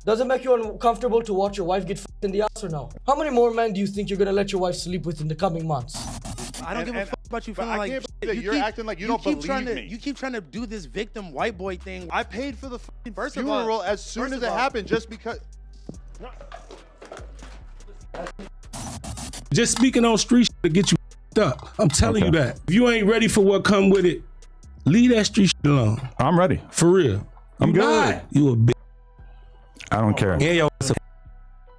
Does it make you uncomfortable to watch your wife get f***ed in the ass or no? How many more men do you think you're gonna let your wife sleep with in the coming months? I don't give a fuck about you feeling like shit. You're acting like you don't believe me. You keep trying to do this victim white boy thing. I paid for the funeral as soon as it happened just because. Just speaking on street shit to get you up. I'm telling you that. If you ain't ready for what come with it, leave that street shit alone. I'm ready. For real. I'm good. You a bitch. I don't care. Yeah, yo.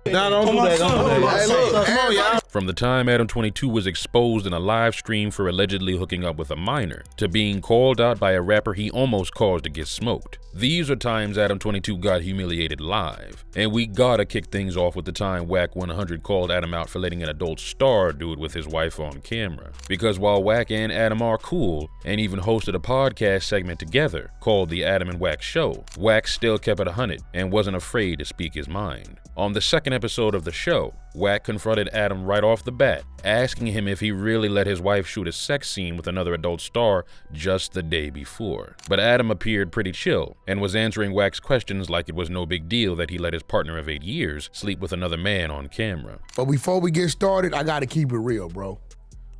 Nah, don't do that. Don't do that. Hey, look, come on, y'all. From the time Adam22 was exposed in a live stream for allegedly hooking up with a minor, to being called out by a rapper he almost caused to get smoked. These are times Adam22 got humiliated live. And we gotta kick things off with the time Wack 100 called Adam out for letting an adult star do it with his wife on camera. Because while Wack and Adam are cool, and even hosted a podcast segment together called The Adam and Wack Show, Wack still kept it 100 and wasn't afraid to speak his mind. On the second episode of the show, Wack confronted Adam right off the bat, asking him if he really let his wife shoot a sex scene with another adult star just the day before. But Adam appeared pretty chill and was answering Wack's questions like it was no big deal that he let his partner of 8 years sleep with another man on camera. But before we get started, I gotta keep it real, bro.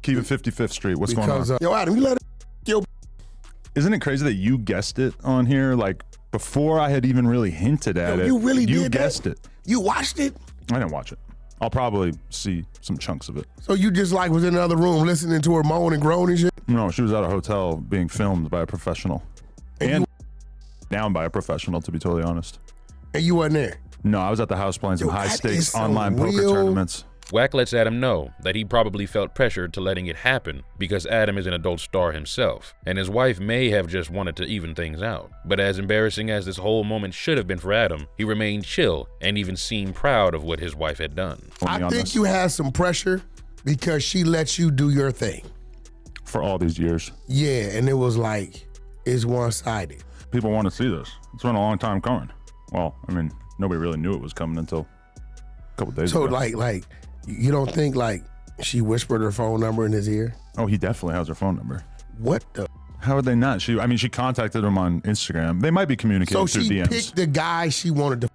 Keep it 55th Street. What's going on? Yo, Adam, you let it. Yo. Isn't it crazy that you guessed it on here? Like, before I had even really hinted at it. You really did that? You guessed it. You watched it? I didn't watch it. I'll probably see some chunks of it. So you just like was in another room listening to her moan and groan and shit? No, she was at a hotel being filmed by a professional. And down by a professional, to be totally honest. And you wasn't there? No, I was at the house playing some high-stakes online poker real tournaments. Wack lets Adam know that he probably felt pressured to letting it happen because Adam is an adult star himself, and his wife may have just wanted to even things out. But as embarrassing as this whole moment should have been for Adam, he remained chill and even seemed proud of what his wife had done. I think you had some pressure because she let you do your thing. For all these years. Yeah, and it was like, it's one-sided. People want to see this. It's been a long time coming. Well, I mean, nobody really knew it was coming until a couple days ago. So like, you don't think like she whispered her phone number in his ear? Oh, he definitely has her phone number. What the? How would they not? I mean, she contacted him on Instagram. They might be communicating through DMs. So she picked the guy she wanted to.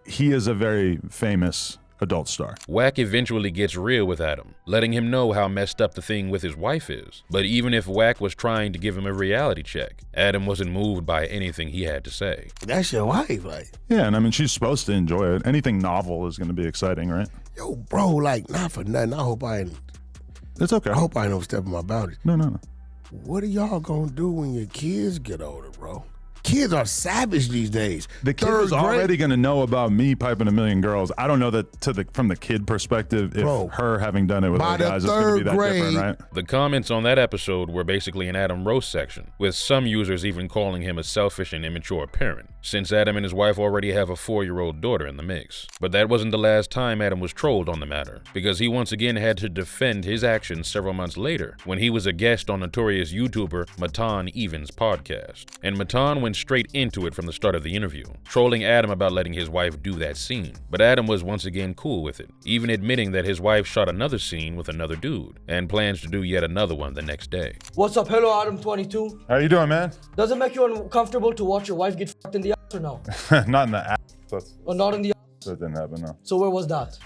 He is a very famous adult star. Wack eventually gets real with Adam, letting him know how messed up the thing with his wife is. But even if Wack was trying to give him a reality check, Adam wasn't moved by anything he had to say. That's your wife, like. Yeah, and I mean, she's supposed to enjoy it. Anything novel is going to be exciting, right? Yo, bro, like, not for nothing. I hope I ain't. It's okay. I hope I ain't overstepping my boundaries. No. What are y'all gonna do when your kids get older, bro? Kids are savage these days. The kid was already going to know about me piping a million girls. I don't know that from the kid perspective, if her having done it with other guys is going to be that different, right? The comments on that episode were basically an Adam roast section, with some users even calling him a selfish and immature parent, since Adam and his wife already have a 4-year-old daughter in the mix. But that wasn't the last time Adam was trolled on the matter, because he once again had to defend his actions several months later, when he was a guest on notorious YouTuber Matan Evans' podcast. And Matan went straight into it from the start of the interview, trolling Adam about letting his wife do that scene. But Adam was once again cool with it, even admitting that his wife shot another scene with another dude, and plans to do yet another one the next day. What's up? Hello, Adam22. How you doing, man? Does it make you uncomfortable to watch your wife get f***ed in the ass or no? Not in the ass. Or not in the ass? That didn't happen, no. So where was that?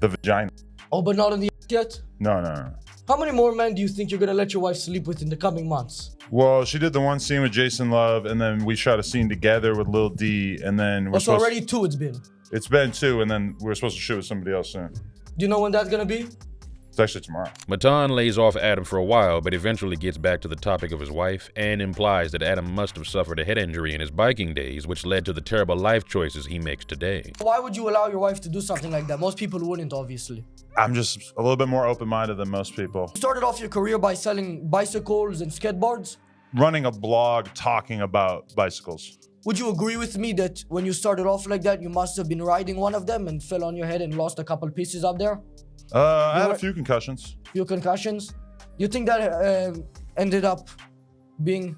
The vagina. Oh, but not in the ass yet? No. How many more men do you think you're gonna let your wife sleep with in the coming months? Well, she did the one scene with Jason Love, and then we shot a scene together with Lil D, and then It's already 2 it's been. It's been 2, and then we're supposed to shoot with somebody else soon. Do you know when that's gonna be? It's actually tomorrow. Matan lays off Adam for a while, but eventually gets back to the topic of his wife and implies that Adam must have suffered a head injury in his biking days, which led to the terrible life choices he makes today. Why would you allow your wife to do something like that? Most people wouldn't, obviously. I'm just a little bit more open-minded than most people. You started off your career by selling bicycles and skateboards? Running a blog talking about bicycles. Would you agree with me that when you started off like that, you must have been riding one of them and fell on your head and lost a couple pieces up there? I had a few concussions. Few concussions? You think that ended up being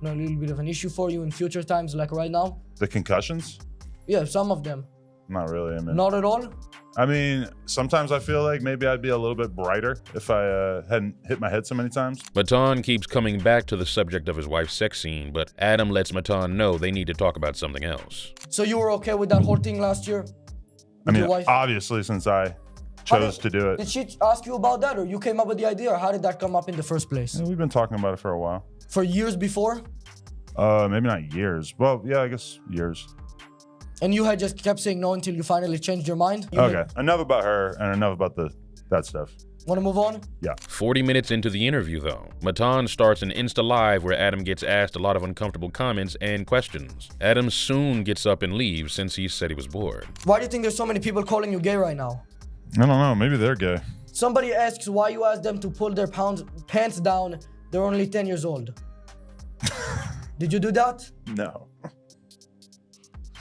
a little bit of an issue for you in future times, like right now? The concussions? Yeah, some of them. not really. I mean, Not at all? I mean, sometimes I feel like maybe I'd be a little bit brighter if I hadn't hit my head so many times. Matan keeps coming back to the subject of his wife's sex scene, but Adam lets Matan know they need to talk about something else. So you were okay with that whole thing last year? I mean, your wife? obviously, since I chose to do it. Did she ask you about that, or you came up with the idea, or how did that come up in the first place? Yeah, we've been talking about it for a while. For years before? Maybe not years. Well, yeah, I guess years. And you had just kept saying no until you finally changed your mind? Okay, enough about her and enough about that stuff. Want to move on? Yeah. 40 minutes into the interview, though, Matan starts an Insta Live where Adam gets asked a lot of uncomfortable comments and questions. Adam soon gets up and leaves since he said he was bored. Why do you think there's so many people calling you gay right now? I don't know. Maybe they're gay. Somebody asks why you asked them to pull their pants down. They're only 10 years old. Did you do that? No.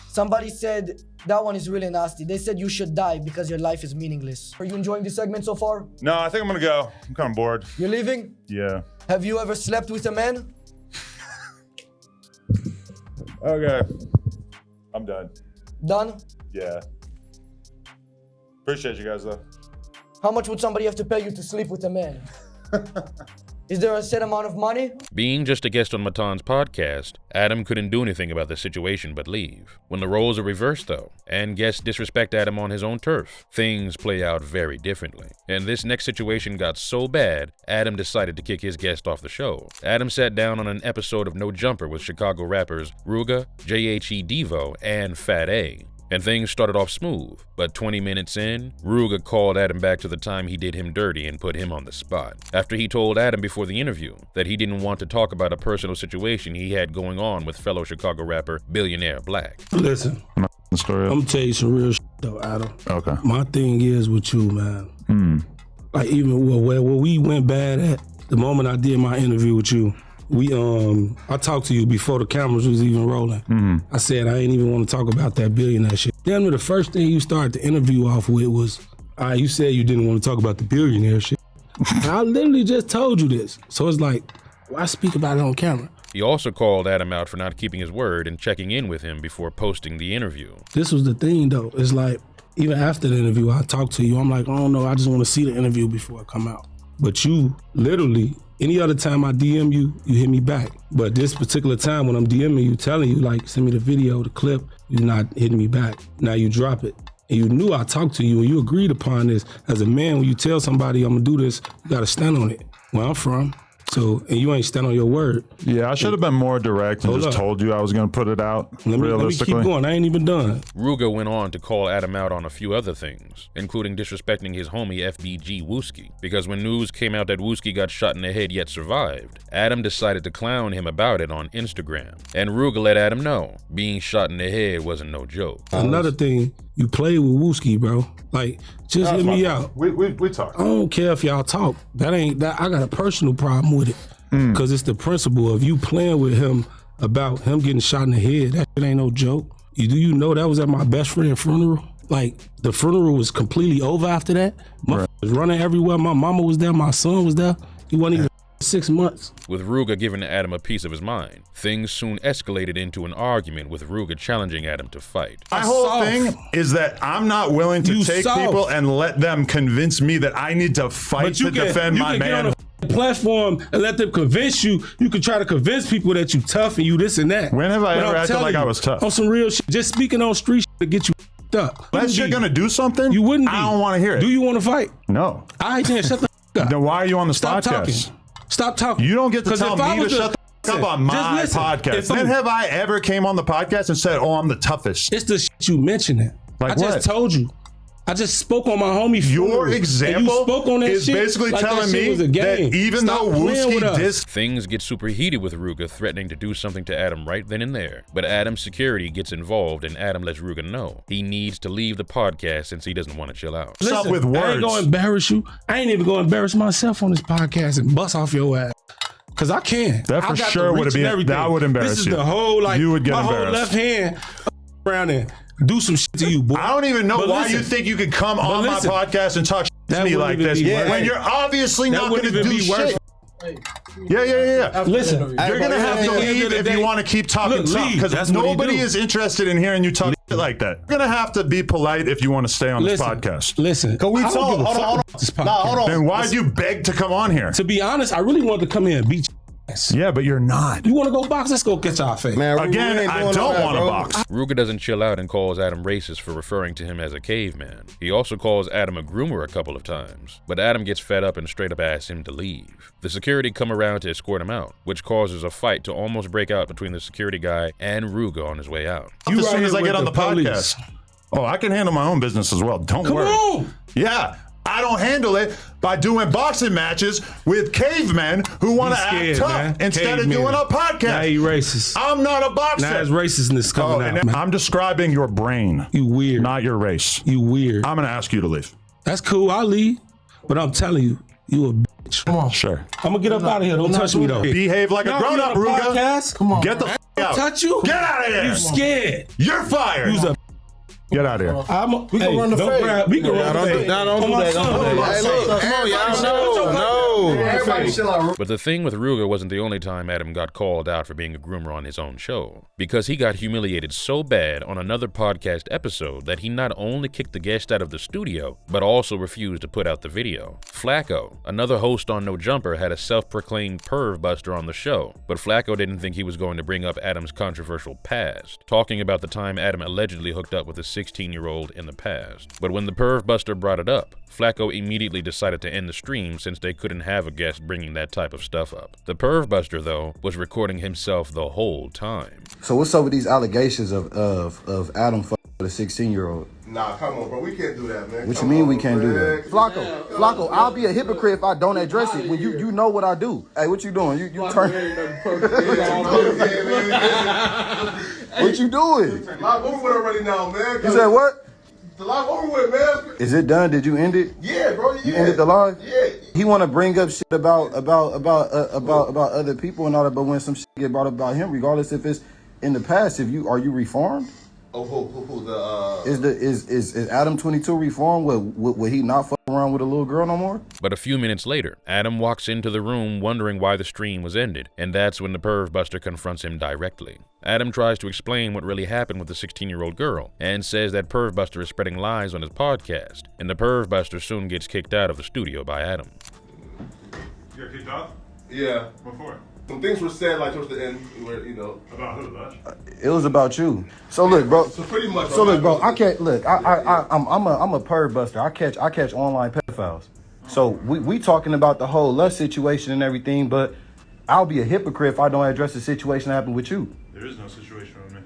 Somebody said, that one is really nasty. They said you should die because your life is meaningless. Are you enjoying this segment so far? No, I think I'm gonna go. I'm kind of bored. You're leaving? Yeah. Have you ever slept with a man? Okay. I'm done. Done? Yeah. Appreciate you guys, though. How much would somebody have to pay you to sleep with a man? Is there a set amount of money? Being just a guest on Matan's podcast, Adam couldn't do anything about the situation but leave. When the roles are reversed, though, and guests disrespect Adam on his own turf, things play out very differently. And this next situation got so bad, Adam decided to kick his guest off the show. Adam sat down on an episode of No Jumper with Chicago rappers Ruga, JHE Devo, and Fat A. And things started off smooth, but 20 minutes in, Ruga called Adam back to the time he did him dirty and put him on the spot. After he told Adam before the interview that he didn't want to talk about a personal situation he had going on with fellow Chicago rapper Billionaire Black. Listen, I'm gonna tell you some real shit though, Adam. Okay. My thing is with you, man. Like even where we went bad at, the moment I did my interview with you, I talked to you before the cameras was even rolling. I said I ain't even want to talk about that billionaire shit. Then the first thing you started the interview off with was, you said you didn't want to talk about the billionaire shit. I literally just told you this. So it's like, why speak about it on camera? He also called Adam out for not keeping his word and checking in with him before posting the interview. This was the thing though. It's like, even after the interview, I talked to you. I'm like, I don't know, I just want to see the interview before I come out. But you literally, any other time I DM you, you hit me back. But this particular time when I'm DMing you, telling you, like, send me the video, the clip, you're not hitting me back. Now you drop it. And you knew I talked to you and you agreed upon this. As a man, when you tell somebody I'm gonna do this, you gotta stand on it. Where I'm from. So, and you ain't stand on your word. Yeah, I should have been more direct and just told you I was going to put it out, realistically. Let me keep going. I ain't even done. Ruga went on to call Adam out on a few other things, including disrespecting his homie FBG Wooski, because when news came out that Wooski got shot in the head yet survived, Adam decided to clown him about it on Instagram. And Ruga let Adam know being shot in the head wasn't no joke. Another thing, you played with Wooski, bro. Like, just hear me out. We talk. I don't care if y'all talk. That ain't that. I got a personal problem with it. Because it's the principle of you playing with him about him getting shot in the head. That shit ain't no joke. Do you know that was at my best friend's funeral? Like, the funeral was completely over after that. My was running everywhere. My mama was there. My son was there. He wasn't even 6 months. With Ruga giving Adam a piece of his mind, things soon escalated into an argument with Ruga challenging Adam to fight. My whole thing is that I'm not willing to take people and let them convince me that I need to fight to defend my man. Get on a platform and let them convince you. You can try to convince people that you tough and you this and that. When have I ever acted like I was tough? On some real shit. Just speaking on street shit to get you up. That shit gonna do something? You wouldn't be. I don't want to hear it. Do you want to fight? No. All right, then shut the up. Then why are you on the Stop podcast? talking. Stop talking. You don't get to tell me to shut the up on my podcast. When have I ever came on the podcast and said, oh, I'm the toughest? It's the shit you mentioning. Like I just told you. I just spoke on my homie. Your example is basically telling me that even though Wooski dissed. Things get super heated with Ruga threatening to do something to Adam right then and there. But Adam's security gets involved and Adam lets Ruga know he needs to leave the podcast since he doesn't want to chill out. Listen, stop with words. I ain't gonna embarrass you. I ain't even gonna embarrass myself on this podcast and bust off your ass. Cause I can. That for sure would have been. That would embarrass you. This is the whole you would get my embarrassed. whole left hand around there. Do some shit to you, boy. I don't even know why you think you could come on my podcast and talk to me like this when you're obviously not going to do shit. Yeah. Listen, you're going to have to leave if you want to keep talking tough because nobody is interested in hearing you talk like that. You're gonna have to be polite if you want to stay on this podcast. Listen, can we talk? Hold on. Then why'd you beg to come on here? To be honest, I really wanted to come here and beat your ass. Yeah, but you're not. You want to go box? Let's go catch our face. Man, again, I don't want to box. Ruger doesn't chill out and calls Adam racist for referring to him as a caveman. He also calls Adam a groomer a couple of times, but Adam gets fed up and straight up asks him to leave. The security come around to escort him out, which causes a fight to almost break out between the security guy and Ruger on his way out. As soon as I get on the podcast. Oh, I can handle my own business as well. Don't worry. Come on. Yeah. I don't handle it by doing boxing matches with cavemen who want to act tough instead of doing a podcast. Now you racist. I'm not a boxer. Now it's racistness coming out, man. I'm describing your brain. You weird. Not your race. You weird. I'm going to ask you to leave. That's cool. I'll leave. But I'm telling you, you a bitch. Come on. Sure. I'm going to get up out of here. Don't touch me, though. Behave like a grown-up, Ruga. Come on. Get the f*** out. Touch you? Get out of here. You scared. You're fired. You's a Get out of here. We can run the fade. We can run the fade. Don't do that. Hey, look. Come on, y'all. No. But the thing with Ruger wasn't the only time Adam got called out for being a groomer on his own show, because he got humiliated so bad on another podcast episode that he not only kicked the guest out of the studio, but also refused to put out the video. Flacco, another host on No Jumper, had a self-proclaimed perv buster on the show, but Flacco didn't think he was going to bring up Adam's controversial past, talking about the time Adam allegedly hooked up with a 16-year-old in the past. But when the perv buster brought it up, Flacco immediately decided to end the stream since they couldn't have a guest bringing that type of stuff up. The perv buster, though, was recording himself the whole time. So what's up with these allegations of Adam with a 16-year-old? Nah, come on, bro. We can't do that, man. What you mean we can't do that? Flacco, I'll be a hypocrite if I don't address it when you know what I do. Hey, what you doing? You turn. What you doing? Live over with already now, man. You said what? The live over with, man. Is it done? Did you end it? Yeah, bro. Yeah. You ended the live? Yeah. He want to bring up shit about other people and all that, but when some shit get brought up about him, regardless if it's in the past, are you reformed? Oh, who the Is Adam22 reformed? Would he not fuck around with a little girl no more? But a few minutes later, Adam walks into the room wondering why the stream was ended, and that's when the perv buster confronts him directly. Adam tries to explain what really happened with the 16-year-old girl, and says that perv buster is spreading lies on his podcast, and the perv buster soon gets kicked out of the studio by Adam. You got kicked off? Yeah. What for? Some things were said like towards the end where, About who, Lush? It was about you. So look, bro. So pretty much. So look, bro. I can't look. I'm a perv buster. I catch online pedophiles. So we talking about the whole lust situation and everything, but I'll be a hypocrite if I don't address the situation that happened with you. There is no situation with me.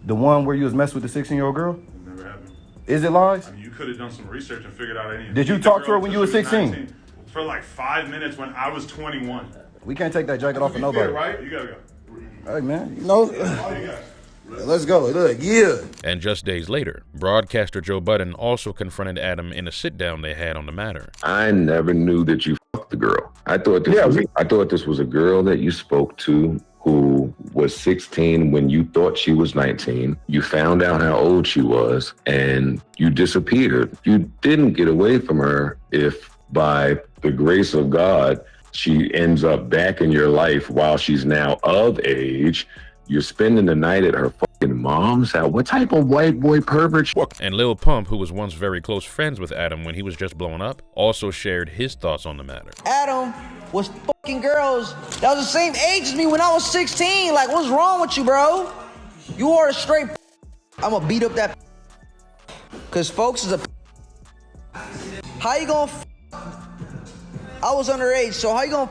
The one where you was messing with the 16-year-old girl? It never happened. Is it lies? I mean, you could have done some research and figured out any. Did you talk to her when you were 16? 19. For like 5 minutes when I was 21. We can't take that jacket off of nobody. Right? You gotta go. Hey, man. Let's go. Look, yeah. And just days later, broadcaster Joe Budden also confronted Adam in a sit-down they had on the matter. I never knew that you fucked the girl. I thought this was a girl that you spoke to who was 16 when you thought she was 19. You found out how old she was and you disappeared. You didn't get away from her if by the grace of God, she ends up back in your life while she's now of age. You're spending the night at her fucking mom's house. What type of white boy pervert? And Lil Pump, who was once very close friends with Adam when he was just blowing up, also shared his thoughts on the matter. Adam was fucking girls that was the same age as me when I was 16. Like, what's wrong with you, bro? You are a straight I'ma beat up that cause folks is a how you gonna I was underage, so how you gonna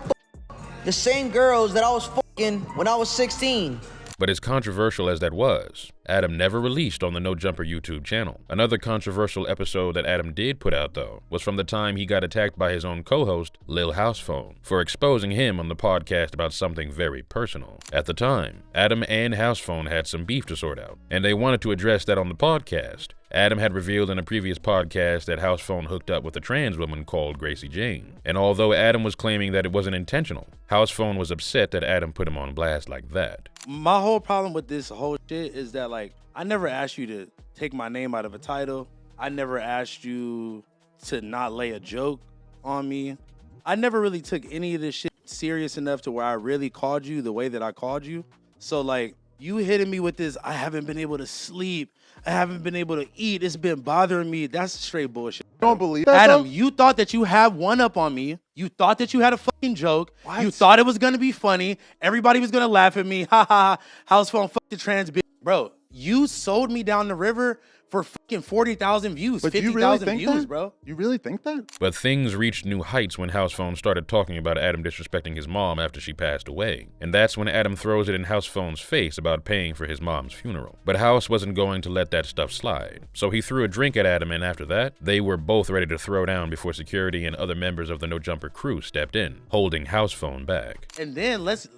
the same girls that I was fucking when I was 16? But as controversial as that was, Adam never released on the No Jumper YouTube channel. Another controversial episode that Adam did put out, though, was from the time he got attacked by his own co-host, Lil Housephone, for exposing him on the podcast about something very personal. At the time, Adam and Housephone had some beef to sort out, and they wanted to address that on the podcast. Adam had revealed in a previous podcast that Housephone hooked up with a trans woman called Gracie Jane. And although Adam was claiming that it wasn't intentional, Housephone was upset that Adam put him on blast like that. My whole problem with this whole shit is that, like, I never asked you to take my name out of a title. I never asked you to not lay a joke on me. I never really took any of this shit serious enough to where I really called you the way that I called you. So, like, You hitting me with this, I haven't been able to sleep. I haven't been able to eat. It's been bothering me. That's straight bullshit. I don't believe that, Adam, though? you thought that you had one up on me. You thought that you had a fucking joke. What? You thought it was going to be funny. Everybody was going to laugh at me. Ha ha. House phone, fuck the trans bitch. Bro, you sold me down the river for fucking 40,000 views, 50,000 views, bro. You really think that? But things reached new heights when House Phone started talking about Adam disrespecting his mom after she passed away. And that's when Adam throws it in House Phone's face about paying for his mom's funeral. But House wasn't going to let that stuff slide. So he threw a drink at Adam, and after that, they were both ready to throw down before security and other members of the No Jumper crew stepped in, holding House Phone back. And then let's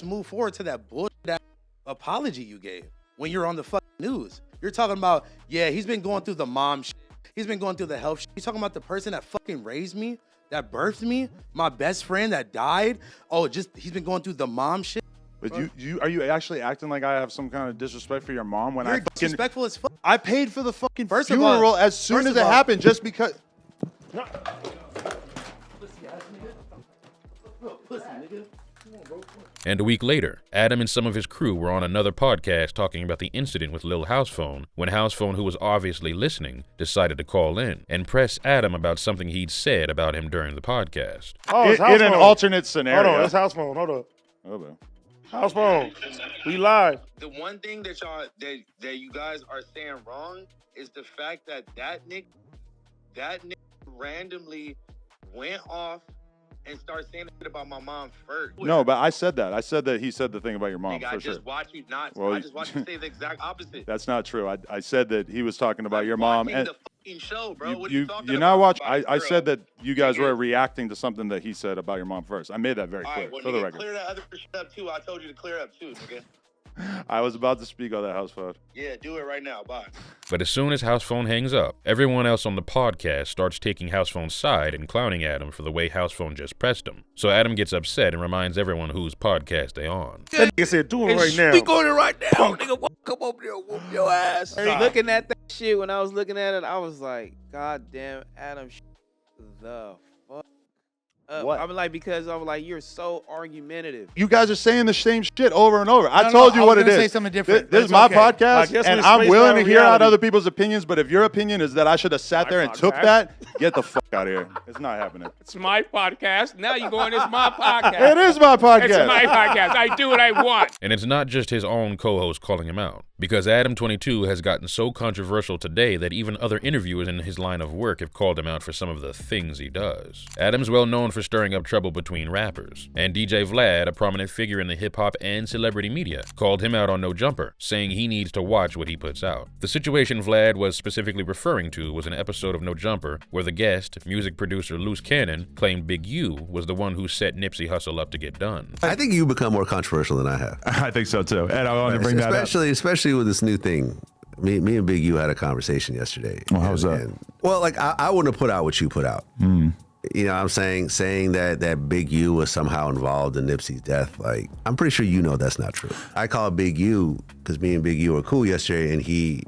move forward to that bullshit apology you gave when you're on the fucking news. You're talking about, yeah, he's been going through the mom shit. He's been going through the health shit. He's talking about the person that fucking raised me, that birthed me, my best friend that died. Oh, he's been going through the mom shit. But are you actually acting like I have some kind of disrespect for your mom when You're I fucking disrespectful as fuck. I paid for the fucking First of funeral all- as soon first as of it all- happened, just because. And a week later, Adam and some of his crew were on another podcast talking about the incident with Lil House Phone when House Phone, who was obviously listening, decided to call in and press Adam about something he'd said about him during the podcast. Oh, in an alternate scenario. Hold on, it's House Phone. Hold up. Okay. House Phone. We live. The one thing that that you guys are saying wrong is the fact that that nigga randomly went off and started saying shit about my mom first. No, but I said that. I said that he said the thing about your mom, Nigga, for I sure. just watched you not. Well, I just watched you say the exact opposite. That's not true. I said that he was talking about your mom. Watching And the fucking show, bro. What are you you talking you're about? not watching. About I girl? said that you guys were reacting to something that he said about your mom first. I made that very All clear right, well, for the nigga, record. clear that other shit up too. I told you to clear up too, nigga. I was about to speak on that, House Phone. Yeah, do it right now. Bye. But as soon as House Phone hangs up, everyone else on the podcast starts taking House Phone's side and clowning Adam for the way House Phone just pressed him. So Adam gets upset and reminds everyone whose podcast they on. That nigga said, do it right now. Speak on it right now, nigga. Come over there, whoop your ass. Looking at that shit, when I was looking at it, I was like, God damn, Adam, the fuck up. What? I'm like, because I'm like, you're so argumentative. You guys are saying the same shit over and over. I No, told you I what was it gonna is. say something different, This but is my it's okay. I podcast, guess and we I'm spaced willing out to hear out reality. other people's opinions. But if your opinion is that I should have sat there and took that, get the fuck out of here. It's not happening. It's my podcast. Now you're going, it's my podcast. It is my podcast. It's my podcast. I do what I want. And it's not just his own co-host calling him out, because Adam22 has gotten so controversial today that even other interviewers in his line of work have called him out for some of the things he does. Adam's well known for stirring up trouble between rappers, and DJ Vlad, a prominent figure in the hip-hop and celebrity media, called him out on No Jumper, saying he needs to watch what he puts out. The situation Vlad was specifically referring to was an episode of No Jumper where the guest, music producer Loose Cannon, claimed Big U was the one who set Nipsey Hussle up to get done. I think you become more controversial than I have. I think so too. And I want to bring that up. Especially with this new thing. Me and Big U had a conversation yesterday. Well, how's that? Well, like I wouldn't have put out what you put out. You know what I'm saying that Big U was somehow involved in Nipsey's death. Like, I'm pretty sure you know that's not true. I call Big U because me and Big U were cool yesterday, and he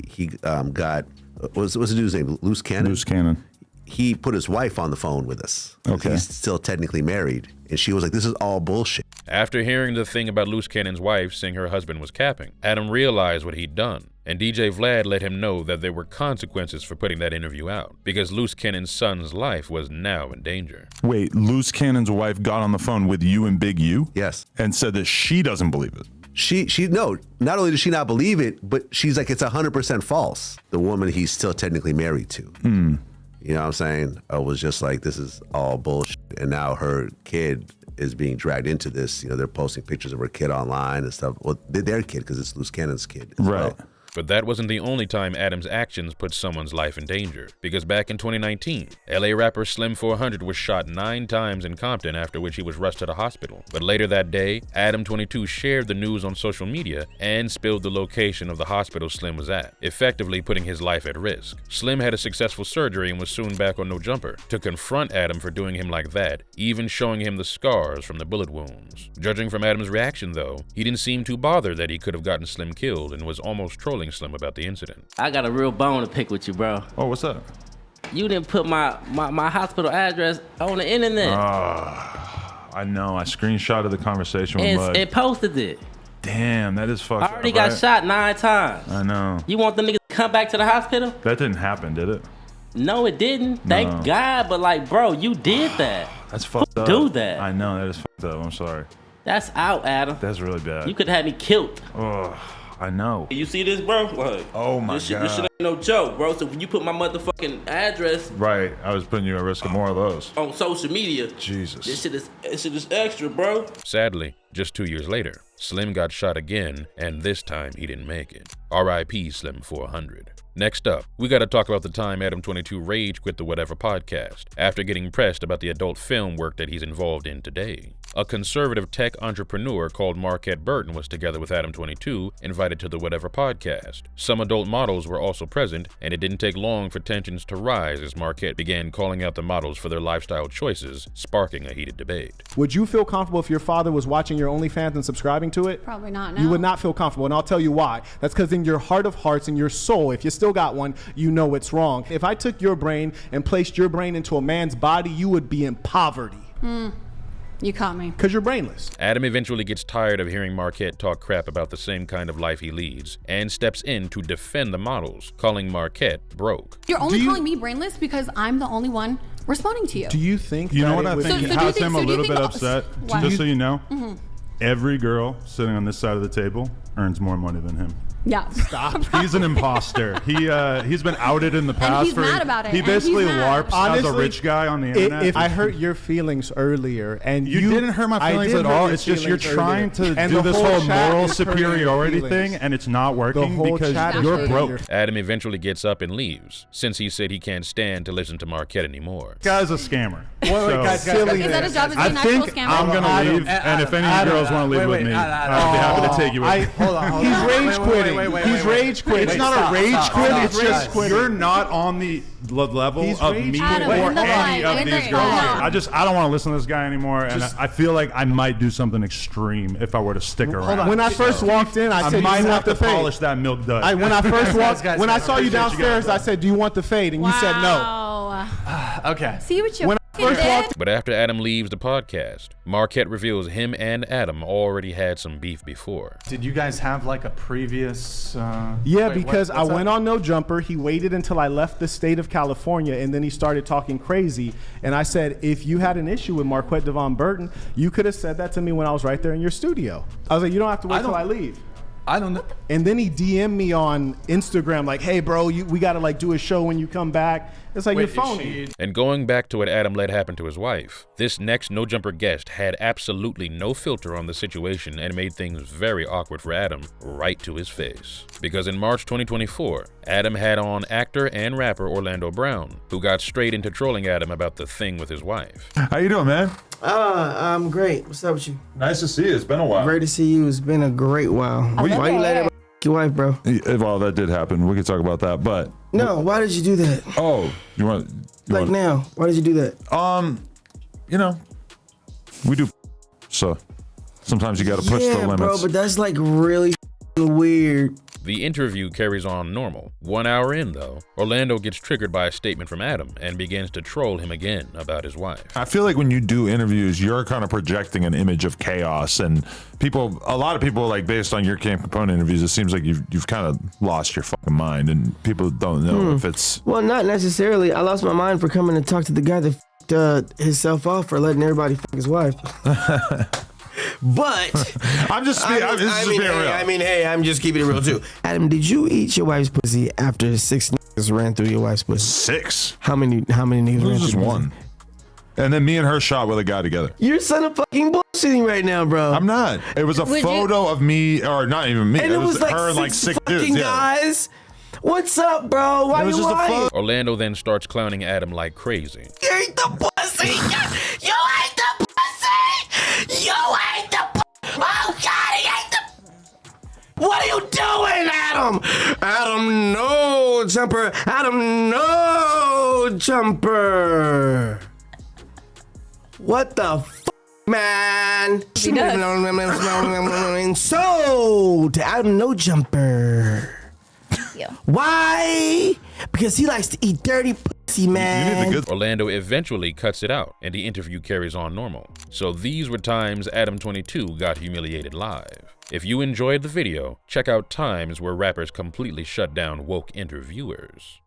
got, what's the dude's name? Loose Cannon? Loose Cannon. He put his wife on the phone with us. Okay. He's still technically married. And she was like, this is all bullshit. After hearing the thing about Loose Cannon's wife saying her husband was capping, Adam realized what he'd done, and DJ Vlad let him know that there were consequences for putting that interview out, because Loose Cannon's son's life was now in danger. Wait, Loose Cannon's wife got on the phone with you and Big U? Yes. And said that she doesn't believe it. No, not only does she not believe it, but she's like, it's 100% false. The woman he's still technically married to. You know what I'm saying? I was just like, this is all bullshit. And now her kid is being dragged into this. You know, they're posting pictures of her kid online and stuff. Well, their kid, because it's Loose Cannon's kid as well. But that wasn't the only time Adam's actions put someone's life in danger, because back in 2019, LA rapper Slim 400 was shot 9 times in Compton, after which he was rushed to the hospital. But later that day, Adam22 shared the news on social media and spilled the location of the hospital Slim was at, effectively putting his life at risk. Slim had a successful surgery and was soon back on No Jumper to confront Adam for doing him like that, even showing him the scars from the bullet wounds. Judging from Adam's reaction though, he didn't seem too bothered that he could have gotten Slim killed and was almost trolling Slim about the incident. I got a real bone to pick with you, bro. Oh, what's up? You didn't put my hospital address on the internet. I know. I screenshotted the conversation with Mud. It posted it. Damn, that is fucked up. I already got shot 9 times. I know. You want them niggas to come back to the hospital? That didn't happen, did it? No, it didn't. Thank God. But like, bro, you did that. That's fucked up. Do that. I know, that is fucked up. I'm sorry. That's out, Adam. That's really bad. You could have had me killed. Oh, I know. You see this, bro? Like, oh my this God. This shit ain't no joke, bro. So when you put my motherfucking address Right, I was putting you at risk of more of those. on social media, Jesus. this shit is extra, bro. Sadly, just 2 years later, Slim got shot again, and this time he didn't make it. R.I.P. Slim 400. Next up, we gotta talk about the time Adam22 rage quit the Whatever podcast after getting pressed about the adult film work that he's involved in today. A conservative tech entrepreneur called Marquette Burton was together with Adam22, invited to the Whatever podcast. Some adult models were also present, and it didn't take long for tensions to rise as Marquette began calling out the models for their lifestyle choices, sparking a heated debate. Would you feel comfortable if your father was watching your OnlyFans and subscribing to it? Probably not, no. You would not feel comfortable, and I'll tell you why. That's because in your heart of hearts, in your soul, if you still got one, you know it's wrong. If I took your brain and placed your brain into a man's body, you would be in poverty. You caught me. Because you're brainless. Adam eventually gets tired of hearing Marquette talk crap about the same kind of life he leads and steps in to defend the models, calling Marquette broke. You're only calling me brainless because I'm the only one responding to you. Do you think You know what that I it think would- has him a little bit upset? What? Just so you know, Mhm. every girl sitting on this side of the table earns more money than him. Yeah. Stop. He's an imposter. He's been outed in the past. he's mad about it, He and basically he's mad. LARPs as a Honestly, rich guy on the internet. If I hurt your feelings earlier, and You didn't hurt my I feelings did at hurt all. your It's just you're feelings trying earlier. to And do the this whole chat moral is hurting your superiority feelings. thing, and it's not working whole because chat is you're hurting broke. your- Adam eventually gets up and leaves, since he said he can't stand to listen to Marquette anymore. This guy's a scammer. Wait, guys, Is that his job as I being an actual think scammer? I'm gonna leave, and if any girls want to leave with me, I'd be happy to take you with me. Hold on. He's rage quitting. He's rage quitting. It's not a rage quit. It's just quitting. you're not on the level He's of rage me quitting. or Adam, any I of these agree. girls. No. I don't want to listen to this guy anymore, and I feel like I might do something extreme if I were to stick around. When I first walked in, I said, might "Do you want have to the fade?" polish that milk dud. When I first walked, Guys, when I guys, saw you appreciate you downstairs, guys. I said, "Do you want the fade?" And you said no. Wow. Okay. See what you When fucking first did? walked- But after Adam leaves the podcast, Marquette reveals him and Adam already had some beef before. Did you guys have like a previous? Yeah, wait, because what's I went that? on No Jumper. He waited until I left the state of California, and then he started talking crazy. And I said, if you had an issue with Marquette Devon Burton, you could have said that to me when I was right there in your studio. I was like, you don't have to wait till I leave. I don't know. And then he DM'd me on Instagram like, hey, bro, we got to like do a show when you come back. It's like, Wait, you're is phony. And going back to what Adam let happen to his wife, this next No Jumper guest had absolutely no filter on the situation and made things very awkward for Adam right to his face. Because in March 2024, Adam had on actor and rapper Orlando Brown, who got straight into trolling Adam about the thing with his wife. How you doing, man? I'm great. What's up with you? Nice to see you. It's been a while. Great to see you. It's been a great while. Why you let everybody your wife, bro? Well, that did happen. We could talk about that, but No, why did you do that? oh, you want Now, why did you do that? you know, we do, so sometimes you got to push the limits. bro, but that's like really weird. The interview carries on normal. 1 hour in, though, Orlando gets triggered by a statement from Adam and begins to troll him again about his wife. I feel like when you do interviews, you're kind of projecting an image of chaos, and a lot of people, like based on your Camp Capone interviews, it seems like you've kind of lost your fucking mind, and people don't know if it's. Well, not necessarily. I lost my mind for coming to talk to the guy that f***ed himself off for letting everybody fuck his wife. But I'm just being real. I'm just keeping it real too. Adam, did you eat your wife's pussy after 6 niggas ran through your wife's pussy? 6? How many niggas It ran was through just your one. pussy? And then me and her shot with a guy together. You're son of fucking bullshitting right now, bro. I'm not. It was a photo of me, or not even me. And it was like her and like 6 6 fucking dudes. Yeah. guys. What's up, bro? Why It was you just a lying? Orlando then starts clowning Adam like crazy. You ate the pussy. You ate the pussy. You ate the pussy. Oh, God, he ate the... What are you doing, Adam? Adam, no jumper. Adam, no jumper. What the f***, man? He does. So, to Adam, no jumper. Yeah. Why? Because he likes to eat dirty pussy. pussy, man. Orlando eventually cuts it out, and the interview carries on normal. So these were times Adam22 got humiliated live. If you enjoyed the video, check out times where rappers completely shut down woke interviewers.